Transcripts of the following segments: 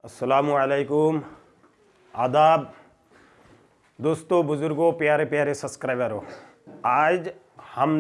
अस्सलामुअलैकुम, आदाब दोस्तों, बुज़ुर्गों, प्यारे प्यारे सब्सक्राइबरों। आज हम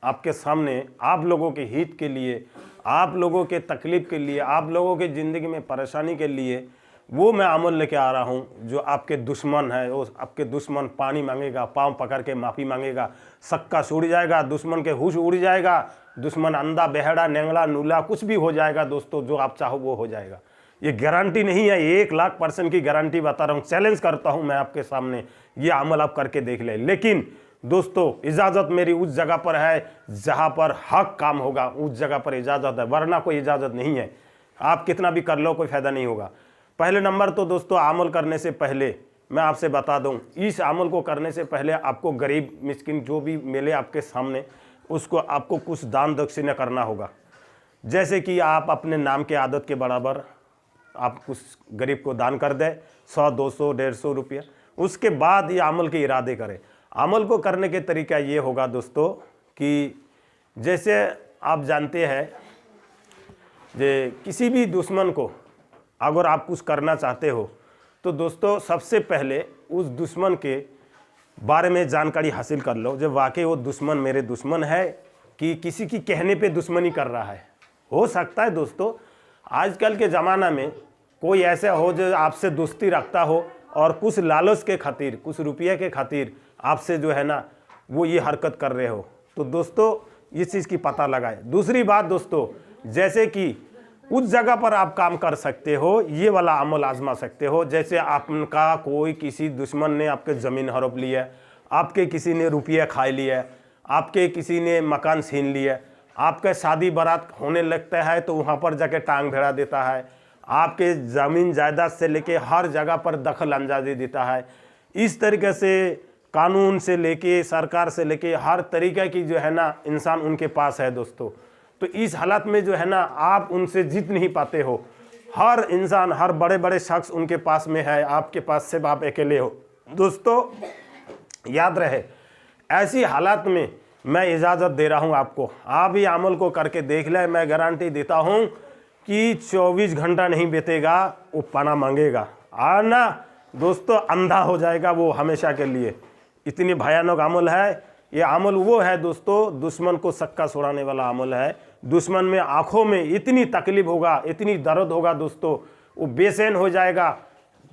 आपके सामने आप लोगों के हित के लिए, आप लोगों के तकलीफ़ के लिए, आप लोगों के ज़िंदगी में परेशानी के लिए वो मैं अमल लेके आ रहा हूँ। जो आपके दुश्मन है, वो आपके दुश्मन पानी मांगेगा, पाँव पकड़ के माफ़ी मांगेगा, सक्का उड़ जाएगा, दुश्मन के होश उड़ जाएगा, दुश्मन अंधा बेहड़ा नेंगला नूला कुछ भी हो जाएगा। दोस्तों, जो आप चाहो वो हो जाएगा। ये गारंटी नहीं है, 1,00,000% की गारंटी बता रहा हूँ, चैलेंज करता हूँ मैं आपके सामने। ये अमल आप करके देख ले। लेकिन दोस्तों, इजाज़त मेरी उस जगह पर है जहाँ पर हक काम होगा, उस जगह पर इजाज़त है, वरना कोई इजाज़त नहीं है। आप कितना भी कर लो, कोई फ़ायदा नहीं होगा। पहले नंबर तो दोस्तों, अमल करने से पहले मैं आपसे बता दूं, इस अमल को करने से पहले आपको गरीब मिस्किन जो भी मिले आपके सामने, उसको आपको कुछ दान दक्षिणा करना होगा। जैसे कि आप अपने नाम के आदत के बराबर आप कुछ गरीब को दान कर दें, 100, 200, 150 रुपया। उसके बाद ये अमल के इरादे करें। अमल को करने के तरीका ये होगा दोस्तों कि जैसे आप जानते हैं, जे किसी भी दुश्मन को अगर आप कुछ करना चाहते हो तो दोस्तों, सबसे पहले उस दुश्मन के बारे में जानकारी हासिल कर लो। जब वाकई वो दुश्मन मेरे दुश्मन है कि किसी की कहने पे दुश्मनी कर रहा है। हो सकता है दोस्तों, आजकल के ज़माना में कोई ऐसा हो जो आपसे दोस्ती रखता हो और कुछ लालच के खातिर, कुछ रुपये के खातिर आपसे जो है ना वो ये हरकत कर रहे हो। तो दोस्तों, इस चीज़ की पता लगाए। दूसरी बात दोस्तों, जैसे कि उस जगह पर आप काम कर सकते हो, ये वाला अमल आजमा सकते हो। जैसे आपका कोई किसी दुश्मन ने आपके ज़मीन हड़प लिया, आपके किसी ने रुपया खा लिया, आपके किसी ने मकान छीन लिया, आपका शादी बारात होने लगता है तो वहाँ पर जाके टांग भिड़ा देता है, आपके ज़मीन जायदाद से लेके हर जगह पर दखल अंदाजी देता है। इस तरीके से कानून से लेके सरकार से लेके हर तरीके की जो है ना इंसान उनके पास है दोस्तों। तो इस हालत में जो है ना आप उनसे जीत नहीं पाते हो। हर इंसान, हर बड़े बड़े शख्स उनके पास में है, आपके पास से आप अकेले हो। दोस्तों, याद रहे, ऐसी हालत में मैं इजाज़त दे रहा हूं आपको, आप ये अमल को करके देख ले। मैं गारंटी देता हूं कि 24 घंटा नहीं बीतेगा, वो पना मांगेगा और ना दोस्तों अंधा हो जाएगा वो हमेशा के लिए। इतनी भयानक अमल है ये। अमल वो है दोस्तों, दुश्मन को सक्का छुड़ाने वाला अमल है। दुश्मन में आंखों में इतनी तकलीफ होगा, इतनी दर्द होगा दोस्तों, वो बेचैन हो जाएगा,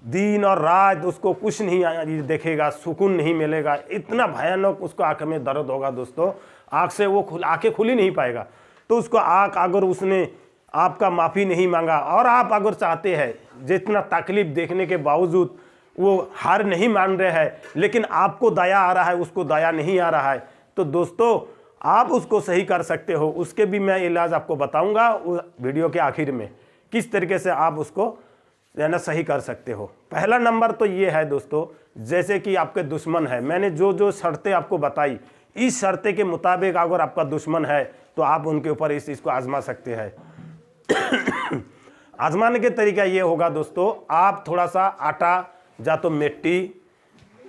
दिन और रात उसको कुछ नहीं देखेगा, सुकून नहीं मिलेगा। इतना भयानक उसको आँख में दर्द होगा दोस्तों, आँख से वो आँखें खुल ही नहीं पाएगा। तो उसको आँख, अगर उसने आपका माफ़ी नहीं मांगा और आप अगर चाहते हैं, जितना तकलीफ देखने के बावजूद वो हार नहीं मान रहे हैं, लेकिन आपको दया आ रहा है, उसको दया नहीं आ रहा है, तो दोस्तों आप उसको सही कर सकते हो। उसके भी मैं इलाज आपको बताऊंगा वीडियो के आखिर में, किस तरीके से आप उसको ना सही कर सकते हो। पहला नंबर तो ये है दोस्तों, जैसे कि आपके दुश्मन है, मैंने जो जो शर्तें आपको बताई, इस शर्तें के मुताबिक अगर आपका दुश्मन है तो आप उनके ऊपर इस चीज़ को आजमा सकते हैं। आजमाने के तरीका ये होगा दोस्तों, आप थोड़ा सा आटा या तो मिट्टी,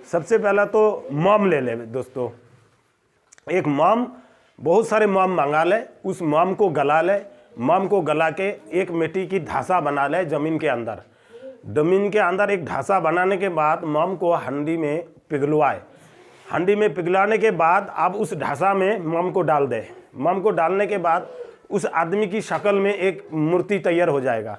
सबसे पहला तो मोम ले ले दोस्तों। एक मोम, बहुत सारे मोम मंगा ले, उस मोम को गला ले। मोम को गला के एक मिट्टी की ढांचा बना ले ज़मीन के अंदर। ज़मीन के अंदर एक ढांचा बनाने के बाद मोम को हंडी में पिघलवाए। हंडी में पिघलाने के बाद आप उस ढांचा में मोम को डाल दे। मोम को डालने के बाद उस आदमी की शक्ल में एक मूर्ति तैयार हो जाएगा।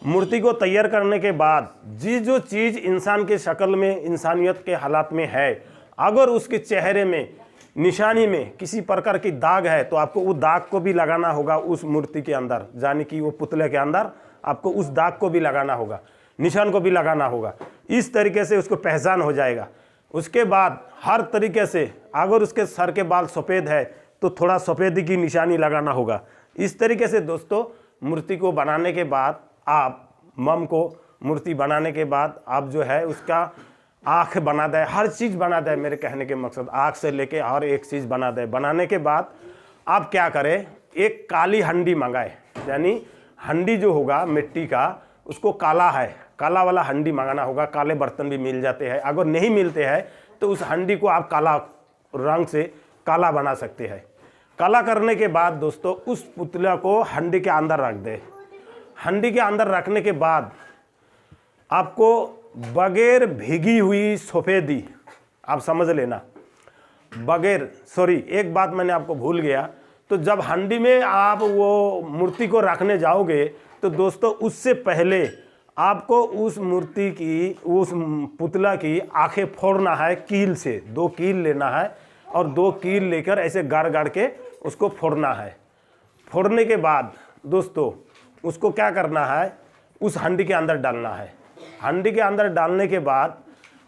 मूर्ति को तैयार करने के बाद जो चीज़ इंसान के शक्ल में, इंसानियत के हालात में है, अगर उसके चेहरे में, निशानी में किसी प्रकार की दाग है तो आपको उस दाग को भी लगाना होगा उस मूर्ति के अंदर, यानी कि वो पुतले के अंदर आपको उस दाग को भी लगाना होगा, निशान को भी लगाना होगा। इस तरीके से उसको पहचान हो जाएगा। उसके बाद हर तरीके से, अगर उसके सर के बाल सफ़ेद है तो थोड़ा सफ़ेदी की निशानी लगाना होगा। इस तरीके से दोस्तों मूर्ति को बनाने के बाद, आप मम को मूर्ति बनाने के बाद आप जो है उसका आँख बना दे, हर चीज़ बना दे। मेरे कहने के मकसद आँख से लेके हर एक चीज़ बना दे। बनाने के बाद आप क्या करें, एक काली हंडी मंगाए, यानी हंडी जो होगा मिट्टी का, उसको काला है, काला वाला हंडी मंगाना होगा। काले बर्तन भी मिल जाते हैं, अगर नहीं मिलते हैं तो उस हंडी को आप काला रंग से काला बना सकते हैं। काला करने के बाद दोस्तों उस पुतला को हंडी के अंदर रख दे। हंडी के अंदर रखने के बाद आपको बगैर भीगी हुई सफ़ेदी, आप समझ लेना, बगैर, सॉरी एक बात मैंने आपको भूल गया, तो जब हांडी में आप वो मूर्ति को रखने जाओगे तो दोस्तों उससे पहले आपको उस मूर्ति की, उस पुतला की आंखें फोड़ना है कील से, 2 कील लेना है और 2 कील लेकर ऐसे गाड़ गाड़ के उसको फोड़ना है। फोड़ने के बाद दोस्तों उसको क्या करना है, उस हांडी के अंदर डालना है। हांडी के अंदर डालने के बाद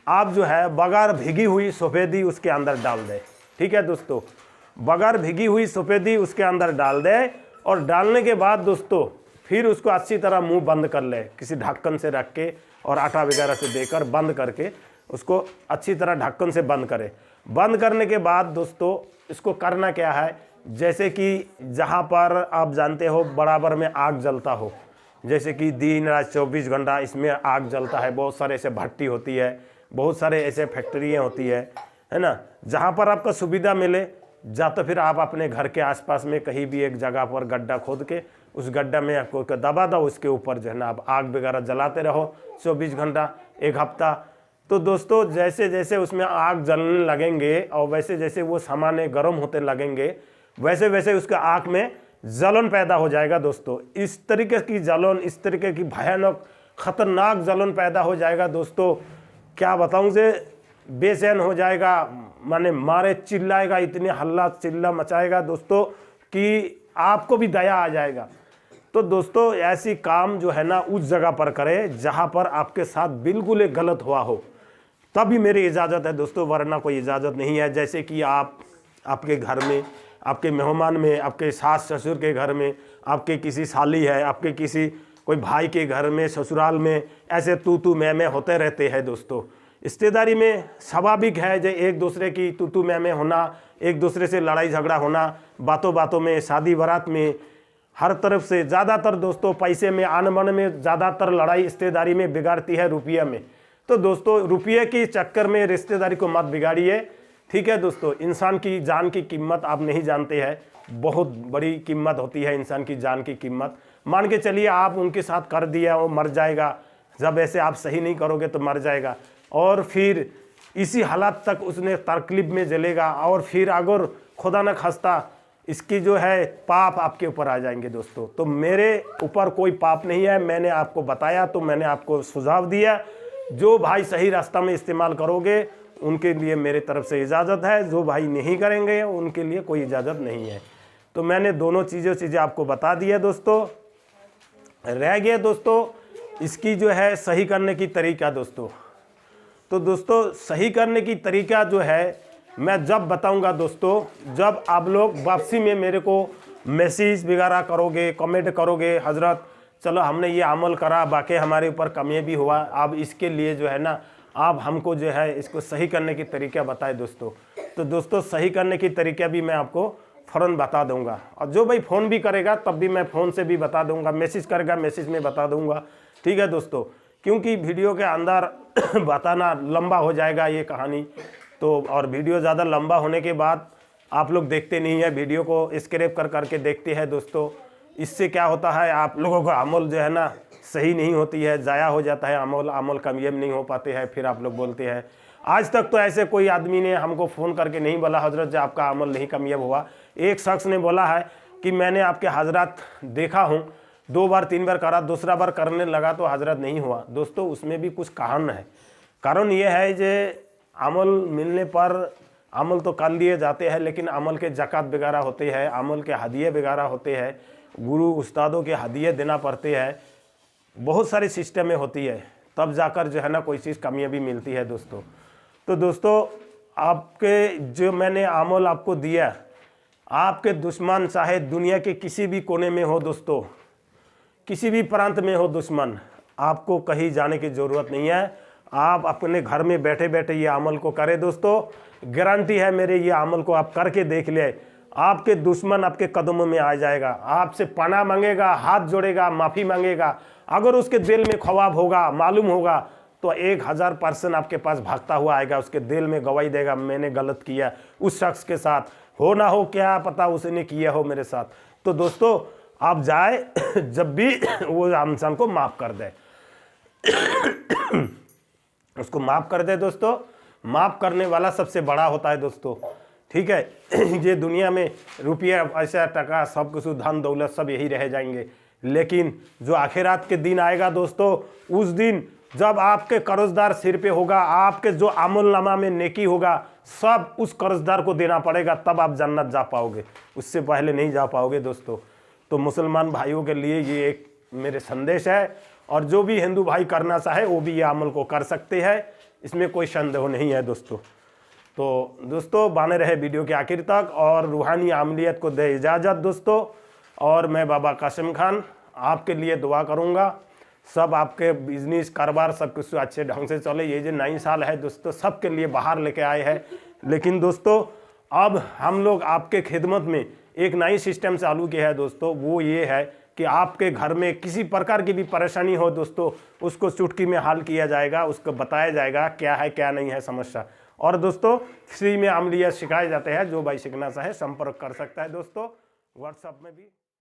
आप जो है बगैर भीगी हुई सफ़ेदी उसके अंदर डाल दें। ठीक है दोस्तों, बगैर भीगी हुई सफ़ेदी उसके अंदर डाल दें और डालने के बाद दोस्तों फिर उसको अच्छी तरह मुंह बंद कर ले, किसी ढक्कन से रख के और आटा वगैरह से देकर बंद करके उसको अच्छी तरह ढक्कन से बंद करें। बंद करने के बाद दोस्तों इसको करना क्या है, जैसे कि जहाँ पर आप जानते हो बराबर में आग जलता हो, जैसे कि दिन रात 24 घंटा इसमें आग जलता है, बहुत सारे ऐसे भट्टी होती है, बहुत सारे ऐसे फैक्ट्रियाँ होती है ना, जहाँ पर आपका सुविधा मिले, या तो फिर आप अपने घर के आसपास में कहीं भी एक जगह पर गड्ढा खोद के उस गड्ढा में आपको दबा दो, उसके ऊपर जो है ना आप आग वगैरह जलाते रहो 24 घंटा, 1 हफ्ता। तो दोस्तों जैसे जैसे उसमें आग जलने लगेंगे और वैसे जैसे वो सामान्य गर्म होते लगेंगे, वैसे वैसे उसके आँख में जलन पैदा हो जाएगा दोस्तों। इस तरीके की जलन, इस तरीके की भयानक खतरनाक जलन पैदा हो जाएगा दोस्तों, क्या बताऊं से बेचैन हो जाएगा, माने मारे चिल्लाएगा, इतने हल्ला चिल्ला मचाएगा दोस्तों कि आपको भी दया आ जाएगा। तो दोस्तों ऐसी काम जो है ना उस जगह पर करें जहां पर आपके साथ बिल्कुल एक गलत हुआ हो, तभी मेरी इजाज़त है दोस्तों, वरना कोई इजाज़त नहीं है। जैसे कि आप आपके घर में, आपके मेहमान में, आपके सास ससुर के घर में, आपके किसी साली है, आपके किसी कोई भाई के घर में, ससुराल में ऐसे तू मैं होते रहते हैं दोस्तों। रिश्तेदारी में स्वाभाविक है जो एक दूसरे की तू मैं होना, एक दूसरे से लड़ाई झगड़ा होना, बातों बातों में, शादी बारात में, हर तरफ से। ज़्यादातर दोस्तों पैसे में, आनमन में ज़्यादातर लड़ाई रिश्तेदारी में बिगाड़ती है रुपये में। तो दोस्तों रुपये के चक्कर में रिश्तेदारी को मत बिगाड़िए। ठीक है दोस्तों, इंसान की जान की कीमत आप नहीं जानते हैं, बहुत बड़ी कीमत होती है इंसान की जान की कीमत। मान के चलिए आप उनके साथ कर दिया, वो मर जाएगा, जब ऐसे आप सही नहीं करोगे तो मर जाएगा और फिर इसी हालात तक उसने तकलीफ में जलेगा और फिर अगर खुदा न खास्ता इसकी जो है पाप आपके ऊपर आ जाएंगे दोस्तों। तो मेरे ऊपर कोई पाप नहीं है, मैंने आपको बताया तो मैंने आपको सुझाव दिया। जो भाई सही रास्ता में इस्तेमाल करोगे उनके लिए मेरे तरफ से इजाज़त है, जो भाई नहीं करेंगे उनके लिए कोई इजाज़त नहीं है। तो मैंने दोनों चीज़ें आपको बता दी है दोस्तों। रह गया दोस्तों इसकी जो है सही करने की तरीका दोस्तों। तो दोस्तों सही करने की तरीका जो है मैं जब बताऊंगा दोस्तों, जब आप लोग वापसी में मेरे को मैसेज वगैरह करोगे, कमेंट करोगे, हजरत चलो हमने ये अमल करा, बाकी हमारे ऊपर कमी भी हुआ, अब इसके लिए जो है ना आप हमको जो है इसको सही करने की तरीका बताए दोस्तों। तो दोस्तों सही करने की तरीका भी मैं आपको फ़ौरन बता दूंगा, और जो भाई फ़ोन भी करेगा तब भी मैं फ़ोन से भी बता दूंगा, मैसेज करेगा मैसेज में बता दूंगा। ठीक है दोस्तों, क्योंकि वीडियो के अंदर बताना लंबा हो जाएगा ये कहानी, तो और वीडियो ज़्यादा लंबा होने के बाद आप लोग देखते नहीं है, वीडियो को स्क्रैप कर करके देखते हैं दोस्तों। इससे क्या होता है, आप लोगों का अमल जो है ना सही नहीं होती है, ज़ाया हो जाता है अमल कामयाब नहीं हो पाते हैं। फिर आप लोग बोलते हैं, आज तक तो ऐसे कोई आदमी ने हमको फ़ोन करके नहीं बोला हजरत जो आपका अमल नहीं कामयाब हुआ। एक शख्स ने बोला है कि मैंने आपके हजरत देखा हूँ, 2 बार 3 बार करा, दूसरा बार करने लगा तो हजरत नहीं हुआ। दोस्तों उसमें भी कुछ कारण है। कारण ये है जो अमल मिलने पर अमल तो कर लिए जाते हैं, लेकिन अमल के ज़कात वगैरह होते हैं, अमल के हदिये वगैरह होते हैं, गुरु उस्तादों के हदिये देना पड़ते हैं, बहुत सारी सिस्टमें होती है, तब जाकर जो है ना कोई चीज़ कामयाबी मिलती है दोस्तों। तो दोस्तों आपके जो मैंने अमल आपको दिया, आपके दुश्मन चाहे दुनिया के किसी भी कोने में हो दोस्तों, किसी भी प्रांत में हो दुश्मन, आपको कहीं जाने की ज़रूरत नहीं है। आप अपने घर में बैठे बैठे ये अमल को करें दोस्तों, गारंटी है मेरे, ये अमल को आप करके देख ले, आपके दुश्मन आपके कदमों में आ जाएगा, आपसे पनाह मांगेगा, हाथ जोड़ेगा, माफ़ी मांगेगा। अगर उसके दिल में ख्वाब होगा, मालूम होगा, तो 1000% आपके पास भागता हुआ आएगा, उसके दिल में गवाही देगा मैंने गलत किया उस शख्स के साथ, हो ना हो क्या पता उसने किया हो मेरे साथ। तो दोस्तों आप जाए जब भी वो इंसान को माफ़ कर दे। उसको माफ़ कर दे दोस्तों। माफ़ करने वाला सबसे बड़ा होता है दोस्तों, ठीक है। ये दुनिया में रुपया पैसा टका सब कुछ धन दौलत सब यही रह जाएंगे, लेकिन जो आखिरात के दिन आएगा दोस्तों, उस दिन जब आपके कर्जदार सिर पे होगा, आपके जो अमलनामा में नेकी होगा सब उस कर्जदार को देना पड़ेगा, तब आप जन्नत जा पाओगे, उससे पहले नहीं जा पाओगे दोस्तों। तो मुसलमान भाइयों के लिए ये एक मेरे संदेश है, और जो भी हिंदू भाई करना चाहे वो भी ये अमल को कर सकते हैं, इसमें कोई संदेह नहीं है दोस्तों। तो दोस्तों बने रहे वीडियो के आखिर तक और रूहानी अमलियत को दे इजाज़त दोस्तों। और मैं बाबा कासिम खान आपके लिए दुआ करूँगा, सब आपके बिजनेस कारोबार सब कुछ अच्छे ढंग से चले। ये जो नई साल है दोस्तों सबके लिए बाहर लेके आए हैं, लेकिन दोस्तों अब हम लोग आपके खिदमत में एक नई सिस्टम चालू किया है दोस्तों। वो ये है कि आपके घर में किसी प्रकार की भी परेशानी हो दोस्तों, उसको चुटकी में हल किया जाएगा, उसको बताया जाएगा क्या है क्या नहीं है समस्या। और दोस्तों फ्री में अमलियत सिखाए जाते हैं, जो भाई सीखना चाहे संपर्क कर सकता है दोस्तों। व्हाट्सएप में भी